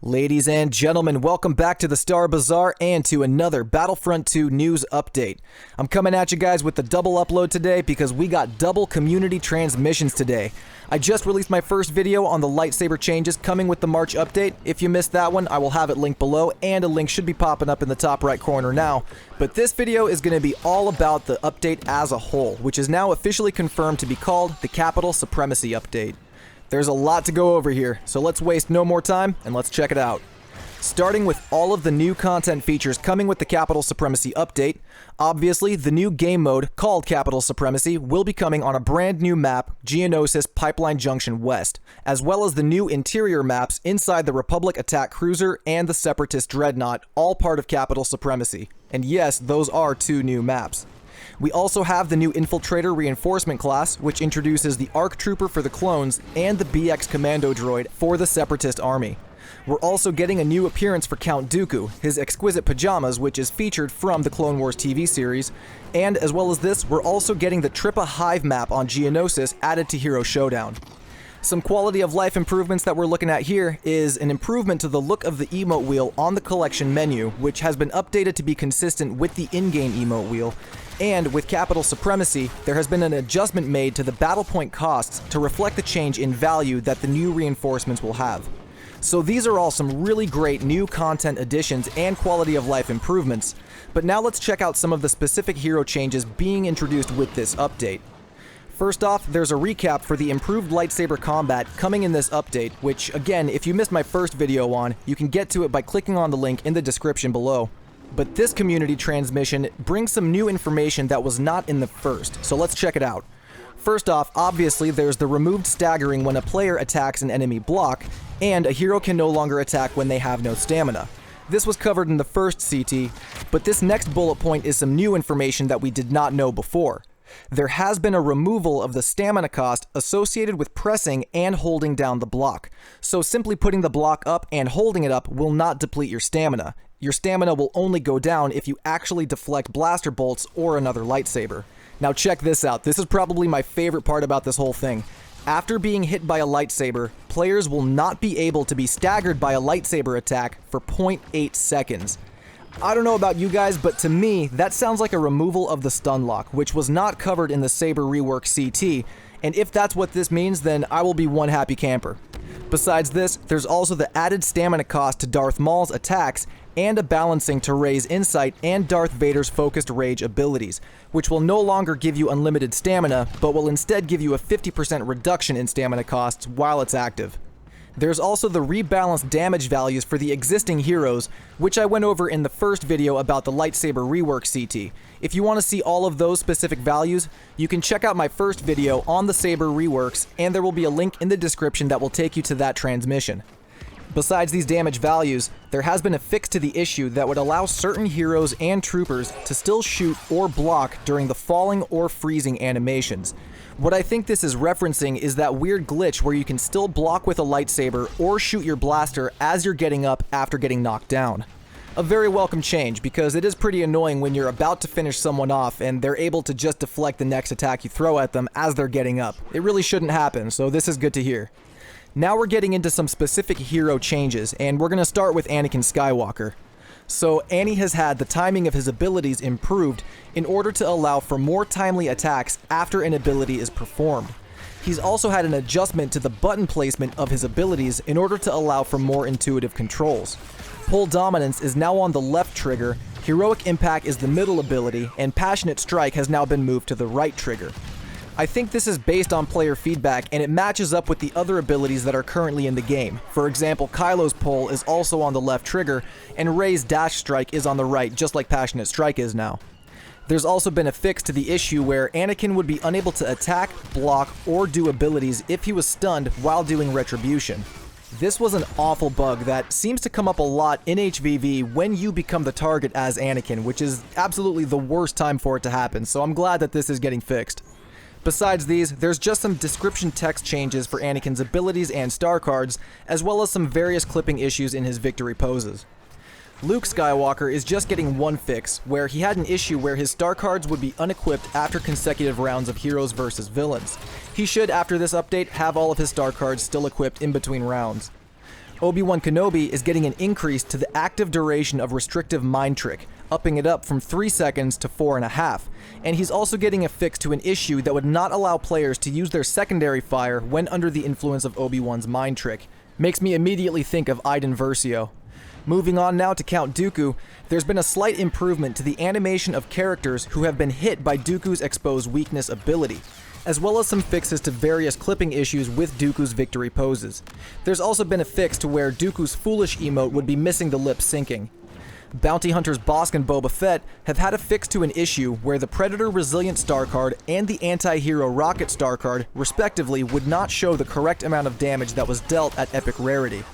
Ladies and gentlemen, welcome back to the Star Bazaar and to another Battlefront 2 news update. I'm coming at you guys with the double upload today because we got double community transmissions today. I just released my first video on the lightsaber changes coming with the March update. If you missed that one, I will have it linked below, and a link should be popping up in the top right corner now. But this video is going to be all about the update as a whole, which is now officially confirmed to be called the Capital Supremacy Update. There's a lot to go over here, so let's waste no more time and let's check it out. Starting with all of the new content features coming with the Capital Supremacy update, obviously the new game mode called Capital Supremacy will be coming on a brand new map, Geonosis Pipeline Junction West, as well as the new interior maps inside the Republic Attack Cruiser and the Separatist Dreadnought, all part of Capital Supremacy. And yes, those are two new maps. We also have the new Infiltrator Reinforcement class, which introduces the ARC Trooper for the clones and the BX Commando droid for the Separatist army. We're also getting a new appearance for Count Dooku, his exquisite pajamas, which is featured from the Clone Wars TV series. And as well as this, we're also getting the Trippa Hive map on Geonosis added to Hero Showdown. Some quality of life improvements that we're looking at here is an improvement to the look of the emote wheel on the collection menu, which has been updated to be consistent with the in-game emote wheel. And with Capital Supremacy, there has been an adjustment made to the battle point costs to reflect the change in value that the new reinforcements will have. So these are all some really great new content additions and quality of life improvements, but now let's check out some of the specific hero changes being introduced with this update. First off, there's a recap for the improved lightsaber combat coming in this update, which again, if you missed my first video on, you can get to it by clicking on the link in the description below. But this community transmission brings some new information that was not in the first, so let's check it out. First off, obviously there's the removed staggering when a player attacks an enemy block, and a hero can no longer attack when they have no stamina. This was covered in the first CT, but this next bullet point is some new information that we did not know before. There has been a removal of the stamina cost associated with pressing and holding down the block. So simply putting the block up and holding it up will not deplete your stamina. Your stamina will only go down if you actually deflect blaster bolts or another lightsaber. Now check this out, this is probably my favorite part about this whole thing. After being hit by a lightsaber, players will not be able to be staggered by a lightsaber attack for 0.8 seconds. I don't know about you guys, but to me, that sounds like a removal of the stun lock, which was not covered in the Saber rework CT, and if that's what this means, then I will be one happy camper. Besides this, there's also the added stamina cost to Darth Maul's attacks and a balancing to Rey's insight and Darth Vader's focused rage abilities, which will no longer give you unlimited stamina, but will instead give you a 50% reduction in stamina costs while it's active. There's also the rebalanced damage values for the existing heroes, which I went over in the first video about the lightsaber rework CT. If you want to see all of those specific values, you can check out my first video on the Saber reworks, and there will be a link in the description that will take you to that transmission. Besides these damage values, there has been a fix to the issue that would allow certain heroes and troopers to still shoot or block during the falling or freezing animations. What I think this is referencing is that weird glitch where you can still block with a lightsaber or shoot your blaster as you're getting up after getting knocked down. A very welcome change, because it is pretty annoying when you're about to finish someone off and they're able to just deflect the next attack you throw at them as they're getting up. It really shouldn't happen, so this is good to hear. Now we're getting into some specific hero changes, and we're going to start with Anakin Skywalker. So Annie has had the timing of his abilities improved in order to allow for more timely attacks after an ability is performed. He's also had an adjustment to the button placement of his abilities in order to allow for more intuitive controls. Pull Dominance is now on the left trigger, Heroic Impact is the middle ability, and Passionate Strike has now been moved to the right trigger. I think this is based on player feedback, and it matches up with the other abilities that are currently in the game. For example, Kylo's pull is also on the left trigger, and Rey's dash strike is on the right, just like Passionate Strike is now. There's also been a fix to the issue where Anakin would be unable to attack, block, or do abilities if he was stunned while doing Retribution. This was an awful bug that seems to come up a lot in HVV when you become the target as Anakin, which is absolutely the worst time for it to happen, so I'm glad that this is getting fixed. Besides these, there's just some description text changes for Anakin's abilities and star cards, as well as some various clipping issues in his victory poses. Luke Skywalker is just getting one fix, where he had an issue where his star cards would be unequipped after consecutive rounds of heroes versus villains. He should, after this update, have all of his star cards still equipped in between rounds. Obi-Wan Kenobi is getting an increase to the active duration of Restrictive Mind Trick, upping it up from 3 seconds to 4.5, and he's also getting a fix to an issue that would not allow players to use their secondary fire when under the influence of Obi-Wan's Mind Trick. Makes me immediately think of Iden Versio. Moving on now to Count Dooku, there's been a slight improvement to the animation of characters who have been hit by Dooku's Exposed Weakness ability, as well as some fixes to various clipping issues with Dooku's victory poses. There's also been a fix to where Dooku's Foolish emote would be missing the lip syncing. Bounty Hunters Bossk and Boba Fett have had a fix to an issue where the Predator Resilient Star card and the Anti-Hero Rocket Star card, respectively, would not show the correct amount of damage that was dealt at epic rarity.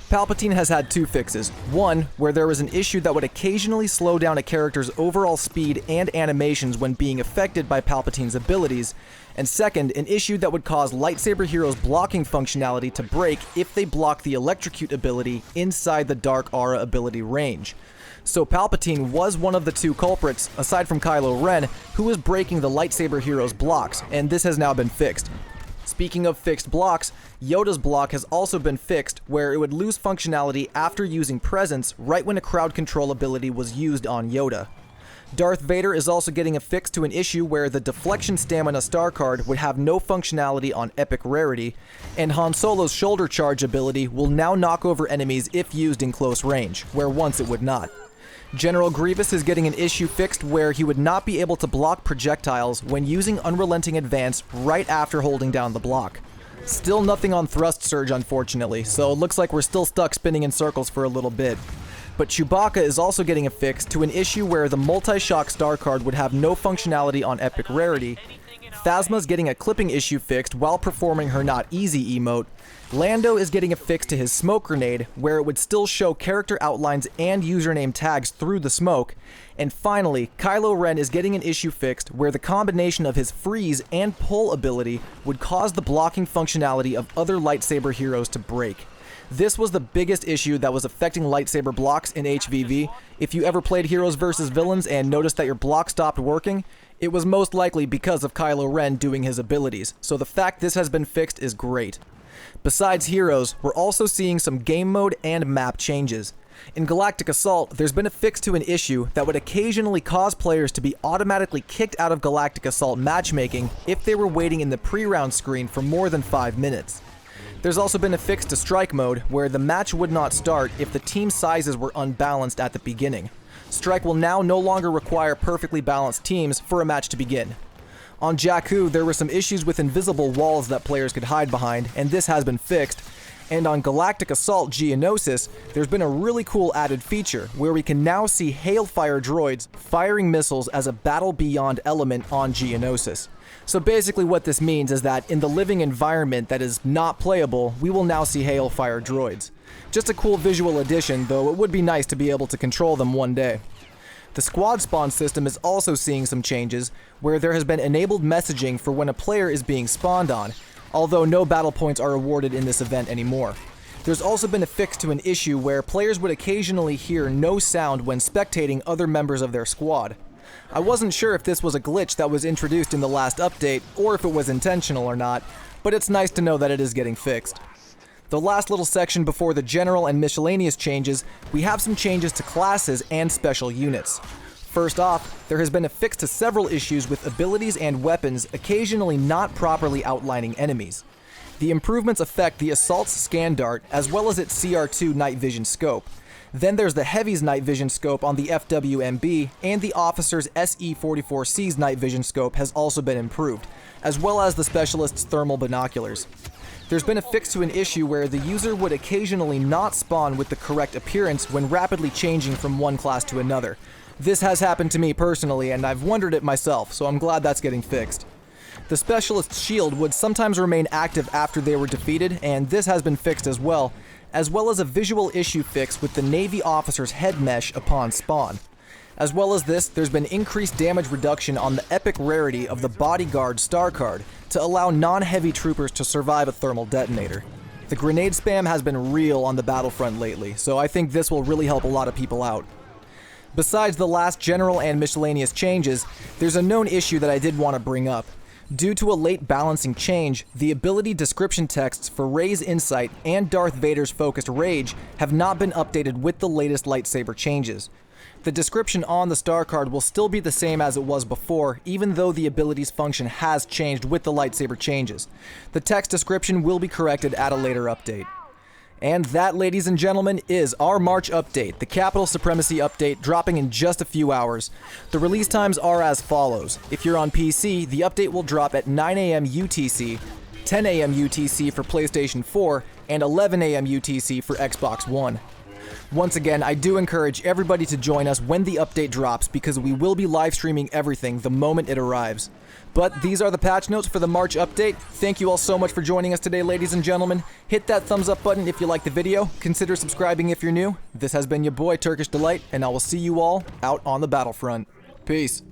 Palpatine has had 2 fixes. One, where there was an issue that would occasionally slow down a character's overall speed and animations when being affected by Palpatine's abilities, and second, an issue that would cause lightsaber heroes' blocking functionality to break if they block the Electrocute ability inside the Dark Aura ability range. So Palpatine was one of the 2 culprits, aside from Kylo Ren, who was breaking the lightsaber heroes' blocks, and this has now been fixed. Speaking of fixed blocks, Yoda's block has also been fixed, where it would lose functionality after using Presence right when a crowd control ability was used on Yoda. Darth Vader is also getting a fix to an issue where the Deflection Stamina Star card would have no functionality on epic rarity, and Han Solo's Shoulder Charge ability will now knock over enemies if used in close range, where once it would not. General Grievous is getting an issue fixed where he would not be able to block projectiles when using Unrelenting Advance right after holding down the block. Still nothing on Thrust Surge, unfortunately, so it looks like we're still stuck spinning in circles for a little bit. But Chewbacca is also getting a fix to an issue where the Multi-Shock Star card would have no functionality on epic rarity. Phasma's getting a clipping issue fixed while performing her Not Easy emote. Lando is getting a fix to his Smoke Grenade, where it would still show character outlines and username tags through the smoke. And finally, Kylo Ren is getting an issue fixed where the combination of his Freeze and Pull ability would cause the blocking functionality of other lightsaber heroes to break. This was the biggest issue that was affecting lightsaber blocks in HVV. If you ever played Heroes vs. Villains and noticed that your block stopped working, it was most likely because of Kylo Ren doing his abilities, so the fact this has been fixed is great. Besides Heroes, we're also seeing some game mode and map changes. In Galactic Assault, there's been a fix to an issue that would occasionally cause players to be automatically kicked out of Galactic Assault matchmaking if they were waiting in the pre-round screen for more than 5 minutes. There's also been a fix to Strike Mode, where the match would not start if the team sizes were unbalanced at the beginning. Strike will now no longer require perfectly balanced teams for a match to begin. On Jakku, there were some issues with invisible walls that players could hide behind, and this has been fixed. And on Galactic Assault Geonosis, there's been a really cool added feature, where we can now see Hailfire droids firing missiles as a Battle Beyond element on Geonosis. So basically what this means is that in the living environment that is not playable, we will now see Hailfire droids. Just a cool visual addition, though it would be nice to be able to control them one day. The squad spawn system is also seeing some changes, where there has been enabled messaging for when a player is being spawned on, although no battle points are awarded in this event anymore. There's also been a fix to an issue where players would occasionally hear no sound when spectating other members of their squad. I wasn't sure if this was a glitch that was introduced in the last update, or if it was intentional or not, but it's nice to know that it is getting fixed. The last little section before the general and miscellaneous changes, we have some changes to classes and special units. First off, there has been a fix to several issues with abilities and weapons occasionally not properly outlining enemies. The improvements affect the Assault's Scan Dart as well as its CR2 Night Vision Scope. Then there's the Heavy's Night Vision Scope on the FWMB, and the Officer's SE-44C's Night Vision Scope has also been improved, as well as the Specialist's Thermal Binoculars. There's been a fix to an issue where the user would occasionally not spawn with the correct appearance when rapidly changing from one class to another. This has happened to me personally, and I've wondered it myself, so I'm glad that's getting fixed. The Specialist's shield would sometimes remain active after they were defeated, and this has been fixed as well as a visual issue fix with the Navy Officer's head mesh upon spawn. As well as this, there's been increased damage reduction on the epic rarity of the Bodyguard Star card to allow non-heavy troopers to survive a thermal detonator. The grenade spam has been real on the Battlefront lately, so I think this will really help a lot of people out. Besides the last general and miscellaneous changes, there's a known issue that I did want to bring up. Due to a late balancing change, the ability description texts for Rey's Insight and Darth Vader's Focused Rage have not been updated with the latest lightsaber changes. The description on the star card will still be the same as it was before, even though the ability's function has changed with the lightsaber changes. The text description will be corrected at a later update. And that, ladies and gentlemen, is our March update, the Capital Supremacy update, dropping in just a few hours. The release times are as follows. If you're on PC, the update will drop at 9 AM UTC, 10 AM UTC for PlayStation 4, and 11 AM UTC for Xbox One. Once again, I do encourage everybody to join us when the update drops because we will be live streaming everything the moment it arrives. But these are the patch notes for the March update. Thank you all so much for joining us today, ladies and gentlemen. Hit that thumbs up button if you like the video. Consider subscribing if you're new. This has been your boy, Turkish Delight, and I will see you all out on the battlefront. Peace.